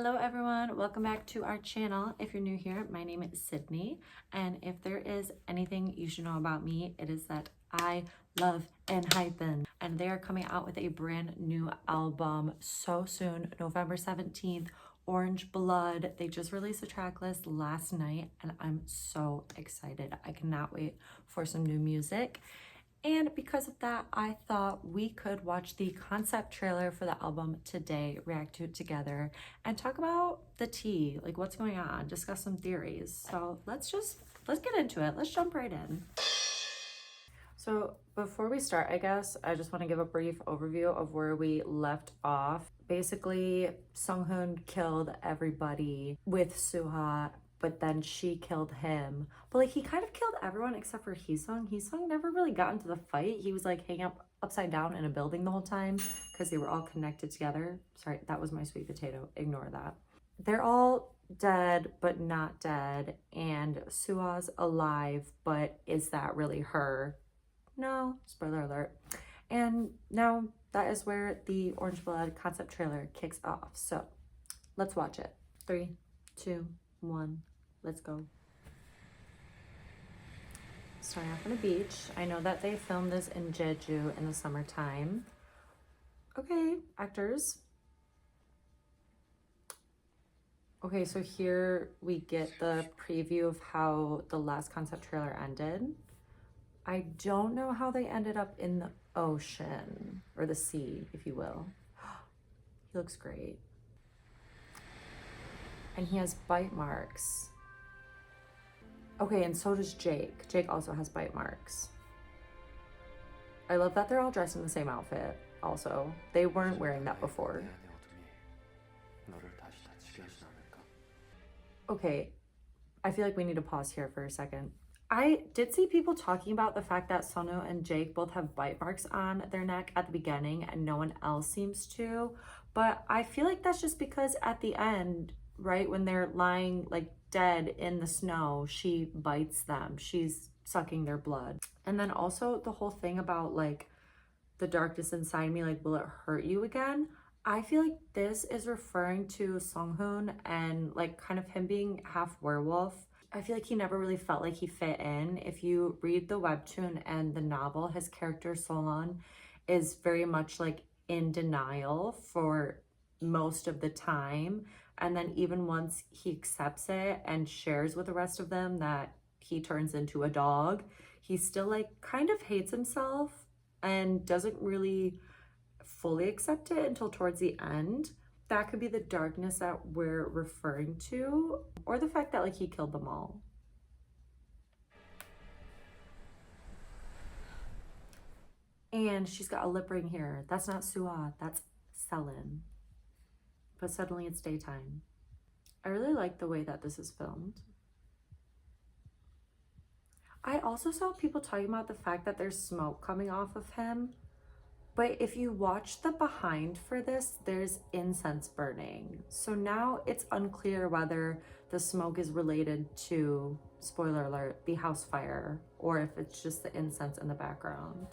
Hello everyone, welcome back to our channel. If you're new here, my name is Sydney, and if there is anything you should know about me, it is that I love ENHYPEN, and they are coming out with a brand new album so soon, November 17th, Orange Blood. They just released a track list last night, and I'm so excited. I cannot wait for some new music. And because of that, I thought we could watch the concept trailer for the album today, react to it together, and talk about the tea, like what's going on, discuss some theories. So let's get into it. Let's jump right in. So before we start, I guess I just want to give a brief overview of where we left off. Basically, Sunghoon killed everybody with Suha, but then she killed him. But like, he kind of killed everyone except for Heesung. Heesung never really got into the fight. He was like hanging up upside down in a building the whole time because they were all connected together. Sorry, that was my sweet potato. Ignore that. They're all dead, but not dead. And Sua's alive, but is that really her? No, spoiler alert. And now that is where the Orange Blood concept trailer kicks off. So let's watch it. 3, 2, 1, let's go. Starting off on the beach. I know that they filmed this in Jeju in the summertime. Okay, actors. Okay, so here we get the preview of how the last concept trailer ended. I don't know how they ended up in the ocean, or the sea, if you will. He looks great. And he has bite marks. Okay, and so does Jake. Jake also has bite marks. I love that they're all dressed in the same outfit also. They weren't wearing that before. Okay, I feel like we need to pause here for a second. I did see people talking about the fact that Sonu and Jake both have bite marks on their neck at the beginning and no one else seems to. But I feel like that's just because at the end, right, when they're lying like dead in the snow, she bites them. She's sucking their blood. And then also the whole thing about like the darkness inside me, like, will it hurt you again? I feel like this is referring to Sunghoon and like kind of him being half werewolf. I feel like he never really felt like he fit in. If you read the webtoon and the novel, his character Solon is very much like in denial for most of the time. And then even once he accepts it and shares with the rest of them that he turns into a dog, he still like kind of hates himself and doesn't really fully accept it until towards the end. That could be the darkness that we're referring to, or the fact that like he killed them all. And she's got a lip ring here. That's not Suha, that's Selin. But suddenly it's daytime. I really like the way that this is filmed. I also saw people talking about the fact that there's smoke coming off of him. But if you watch the behind for this, there's incense burning. So now it's unclear whether the smoke is related to, spoiler alert, the house fire, or if it's just the incense in the background.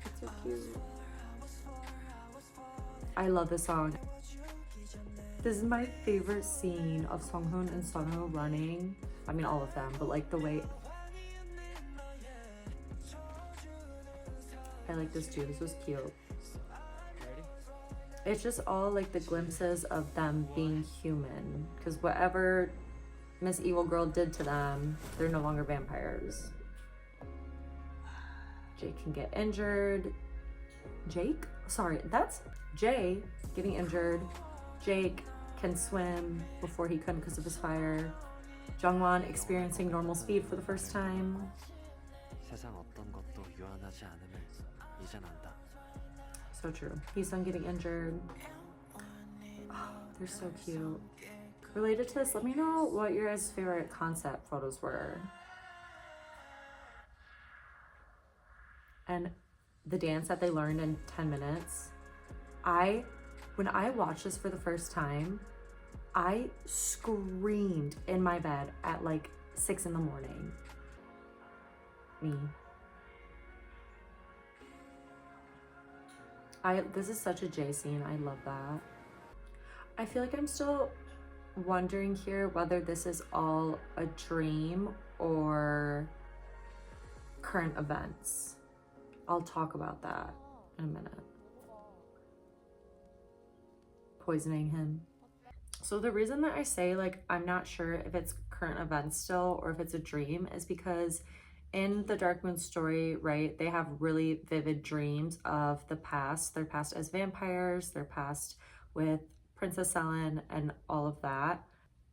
It's so cute. I love this song. This is my favorite scene of Sunghoon and Sonu running. I mean, all of them, but like the way... I like this too. This was cute. It's just all like the glimpses of them being human, because whatever Miss Evil Girl did to them, they're no longer vampires. Jake can get injured. Jake? Sorry, that's Jay getting injured. Jake can swim before he couldn't because of his fire. Jungwon experiencing normal speed for the first time. So true. Heesung getting injured. Oh, they're so cute. Related to this, let me know what your guys' favorite concept photos were. And the dance that they learned in 10 minutes. When I watched this for the first time, I screamed in my bed at like 6 in the morning. Me. This is such a J scene. I love that. I feel like I'm still wondering here whether this is all a dream or current events. I'll talk about that in a minute. Poisoning him. So the reason that I say like I'm not sure if it's current events still or if it's a dream is because in the Dark Moon story, right, they have really vivid dreams of the past, their past as vampires, their past with Princess Ellen and all of that.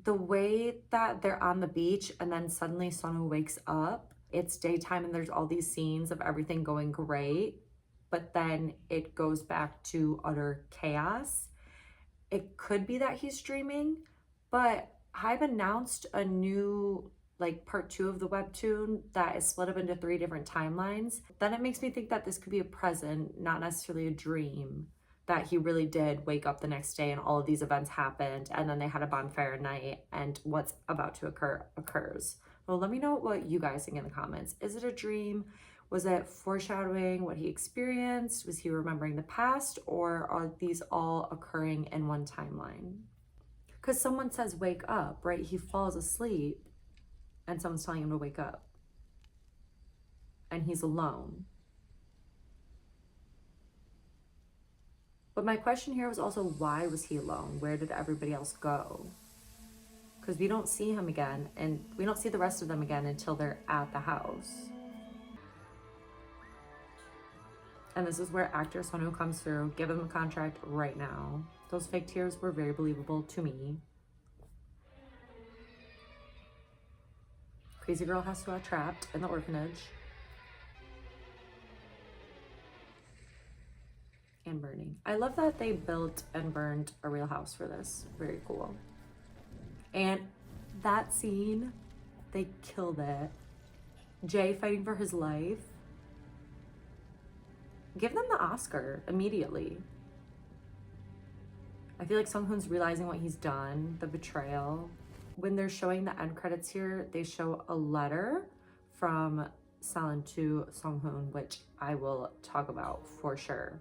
The way that they're on the beach and then suddenly Sonu wakes up, it's daytime and there's all these scenes of everything going great, but then it goes back to utter chaos. It could be that he's dreaming, but Hype announced a new like part 2 of the webtoon that is split up into 3 different timelines. Then it makes me think that this could be a present, not necessarily a dream, that he really did wake up the next day and all of these events happened and then they had a bonfire night and what's about to occur occurs. Well, let me know what you guys think in the comments. Is it a dream? Was it foreshadowing what he experienced? Was he remembering the past, or are these all occurring in one timeline? Because someone says wake up, right? He falls asleep and someone's telling him to wake up. And he's alone. But my question here was also, why was he alone? Where did everybody else go? Because we don't see him again, and we don't see the rest of them again until they're at the house. And this is where actor Sonu comes through. Give him a contract right now. Those fake tears were very believable to me. Crazy girl has to get trapped in the orphanage. And burning. I love that they built and burned a real house for this. Very cool. And that scene, they killed it. Jay fighting for his life. Give them the Oscar immediately. I feel like Sung-hoon's realizing what he's done, the betrayal. When they're showing the end credits here, they show a letter from Selen to Sung-hoon, which I will talk about for sure.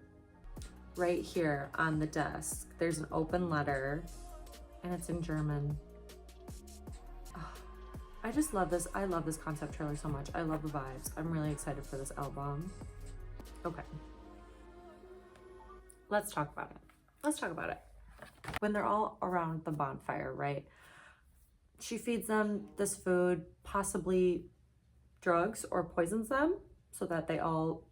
Right here on the desk, there's an open letter and it's in German. Oh, I just love this. I love this concept trailer so much. I love the vibes. I'm really excited for this album. Okay. Let's talk about it. Let's talk about it. When they're all around the bonfire, right? She feeds them this food, possibly drugs, or poisons them so that they all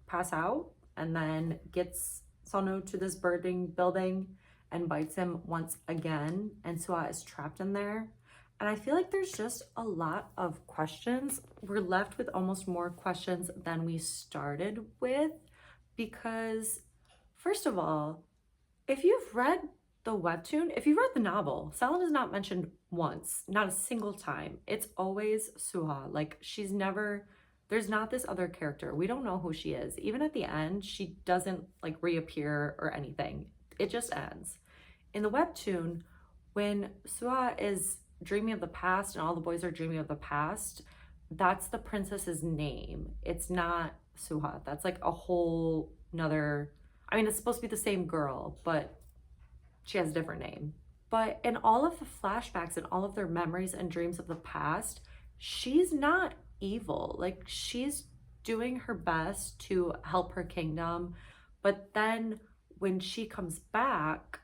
pass out, and then gets Sonu to this burning building and bites him once again, and Sua is trapped in there. And I feel like there's just a lot of questions. We're left with almost more questions than we started with, because first of all, if you've read the webtoon, if you've read the novel, Selen is not mentioned once, not a single time. It's always Suha. Like, she's never, there's not this other character. We don't know who she is. Even at the end, she doesn't like reappear or anything. It just ends. In the webtoon, when Suha is dreaming of the past and all the boys are dreaming of the past, that's the princess's name. It's not Suha. That's like a whole nother, I mean, it's supposed to be the same girl, but she has a different name. But in all of the flashbacks and all of their memories and dreams of the past, she's not evil. Like, she's doing her best to help her kingdom. But then when she comes back,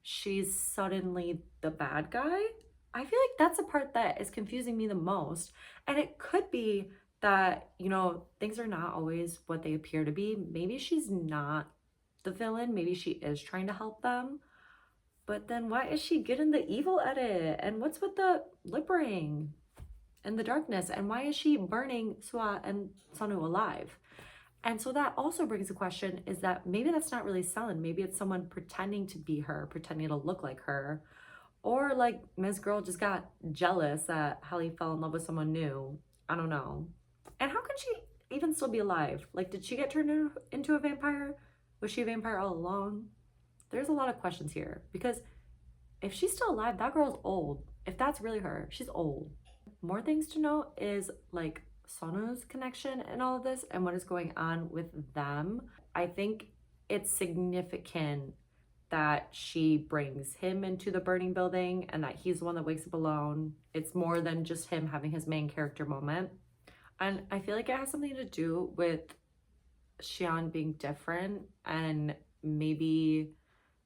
she's suddenly the bad guy. I feel like that's the part that is confusing me the most. And it could be that, you know, things are not always what they appear to be. Maybe she's not the villain. Maybe she is trying to help them. But then why is she getting the evil edit? And what's with the lip ring and the darkness? And why is she burning Sua and Sonu alive? And so that also brings the question, is that maybe that's not really Selen. Maybe it's someone pretending to be her, pretending to look like her. Or like Ms. Girl just got jealous that Halle fell in love with someone new. I don't know. And how can she even still be alive? Like, did she get turned into a vampire? Was she a vampire all along? There's a lot of questions here, because if she's still alive, that girl's old. If that's really her, she's old. More things to know is like Sonu's connection and all of this and what is going on with them. I think it's significant that she brings him into the burning building and that he's the one that wakes up alone. It's more than just him having his main character moment. And I feel like it has something to do with Xian being different and maybe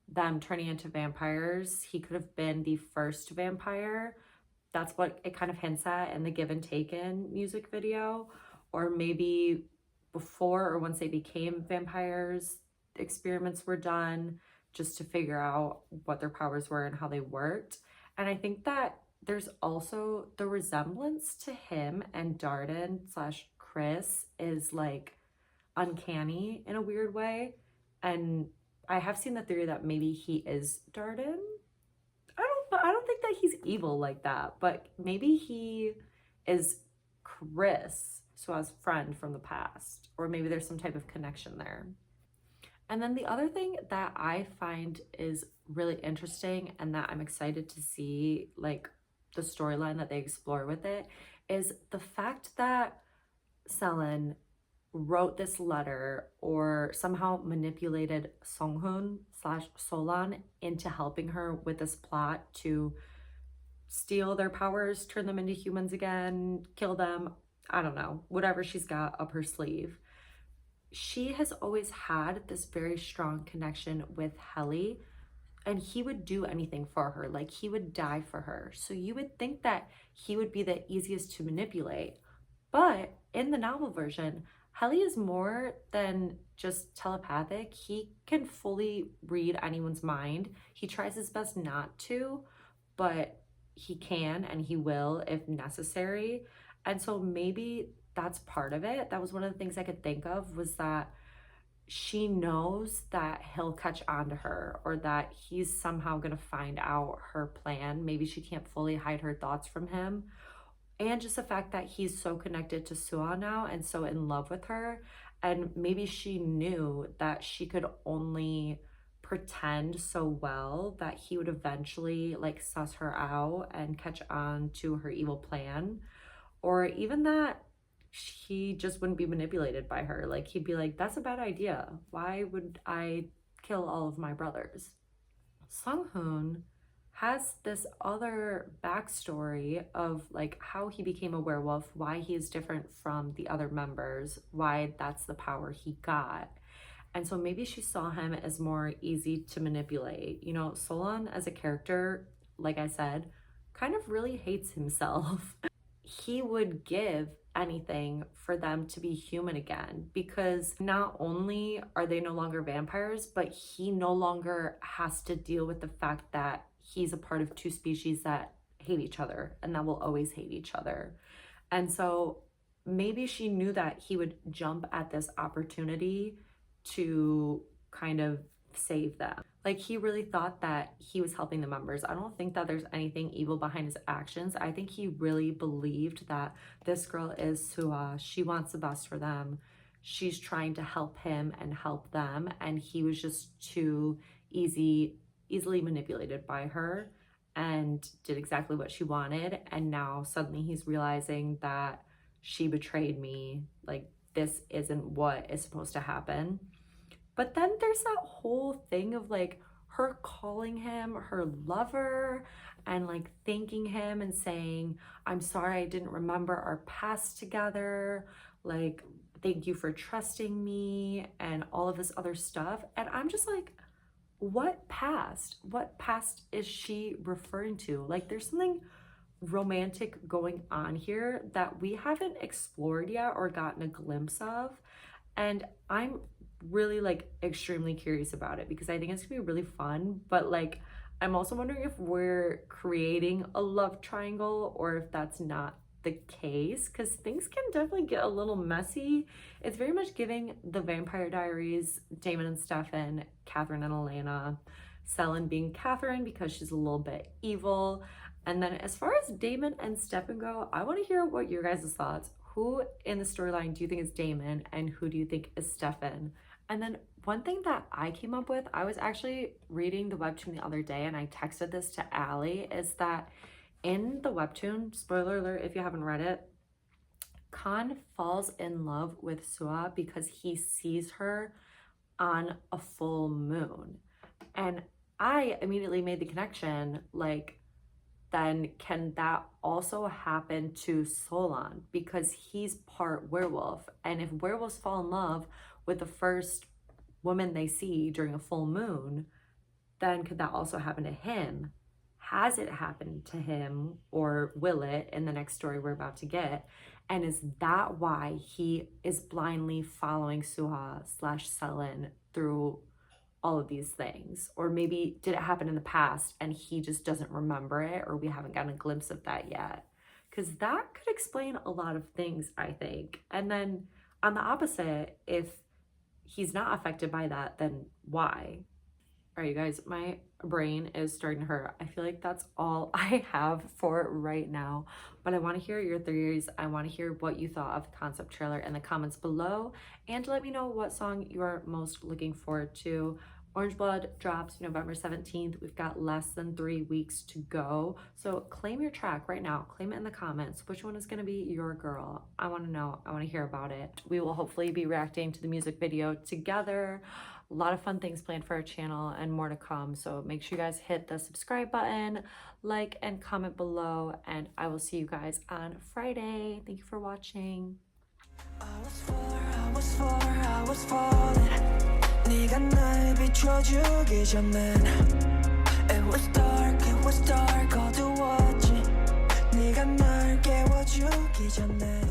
them turning into vampires. He could have been the first vampire. That's what it kind of hints at in the Give and Taken music video. Or maybe before or once they became vampires, experiments were done just to figure out what their powers were and how they worked. And I think that there's also the resemblance to him and Darden slash Chris is like uncanny in a weird way. And I have seen the theory that maybe he is Darden. I don't think that he's evil like that, but maybe he is Chris, Sua's friend from the past, or maybe there's some type of connection there. And then the other thing that I find is really interesting and that I'm excited to see, like the storyline that they explore with it, is the fact that Selen wrote this letter or somehow manipulated Songhoon slash Solan into helping her with this plot to steal their powers, turn them into humans again, kill them. I don't know, whatever she's got up her sleeve. She has always had this very strong connection with Helly, and he would do anything for her. Like, he would die for her. So you would think that he would be the easiest to manipulate. But in the novel version, Helly is more than just telepathic. He can fully read anyone's mind. He tries his best not to, but he can and he will if necessary. And so maybe that's part of it. That was one of the things I could think of, was that she knows that he'll catch on to her, or that he's somehow going to find out her plan. Maybe she can't fully hide her thoughts from him. And just the fact that he's so connected to Sua now and so in love with her. And maybe she knew that she could only pretend so well that he would eventually like suss her out and catch on to her evil plan. Or even that he just wouldn't be manipulated by her. Like, he'd be like, that's a bad idea. Why would I kill all of my brothers? Sunghoon has this other backstory of like how he became a werewolf, why he is different from the other members, why that's the power he got. And so maybe she saw him as more easy to manipulate. You know, Solon as a character, like I said, kind of really hates himself. He would give anything for them to be human again, because not only are they no longer vampires, but he no longer has to deal with the fact that he's a part of two species that hate each other and that will always hate each other. And so maybe she knew that he would jump at this opportunity to kind of save them. Like, he really thought that he was helping the members. I don't think that there's anything evil behind his actions. I think he really believed that this girl is Sua. She wants the best for them. She's trying to help him and help them. And he was just too easily manipulated by her and did exactly what she wanted. And now suddenly he's realizing that she betrayed me. Like, this isn't what is supposed to happen. But then there's that whole thing of like her calling him her lover and like thanking him and saying, I'm sorry I didn't remember our past together. Like, thank you for trusting me and all of this other stuff. And I'm just like, what past? What past is she referring to? Like, there's something romantic going on here that we haven't explored yet or gotten a glimpse of. And I'm really like extremely curious about it because I think it's gonna be really fun. But like, I'm also wondering if we're creating a love triangle or if that's not the case, because things can definitely get a little messy. It's very much giving the Vampire Diaries, Damon and Stefan, Catherine and Elena, Selen being Catherine because she's a little bit evil. And then as far as Damon and Stefan go, I want to hear what your guys' thoughts. Who in the storyline do you think is Damon and who do you think is Stefan? And then one thing that I came up with, I was actually reading the webtoon the other day and I texted this to Allie, is that in the webtoon, spoiler alert if you haven't read it, Khan falls in love with Sua because he sees her on a full moon. And I immediately made the connection, like, then can that also happen to Solon? Because he's part werewolf. And if werewolves fall in love with the first woman they see during a full moon, then could that also happen to him? Has it happened to him, or will it in the next story we're about to get? And is that why he is blindly following Suha / Selin through all of these things? Or maybe did it happen in the past and he just doesn't remember it, or we haven't gotten a glimpse of that yet? Because that could explain a lot of things, I think. And then on the opposite, if he's not affected by that, then why? All right, you guys, my brain is starting to hurt. I feel like that's all I have for right now, but I want to hear your theories. I want to hear what you thought of the concept trailer in the comments below, and let me know what song you are most looking forward to. Orange Blood drops November 17th. We've got less than 3 weeks to go, so claim your track right now. Claim it in the comments. Which one is going to be your girl? I want to know. I want to hear about it. We will hopefully be reacting to the music video together. A lot of fun things planned for our channel and more to come, so make sure you guys hit the subscribe button, like, and comment below, and I will see you guys on Friday. Thank you for watching. I was falling. 네가 날 비춰주기 전엔 It was dark 어두웠지 네가 날 깨워주기 전에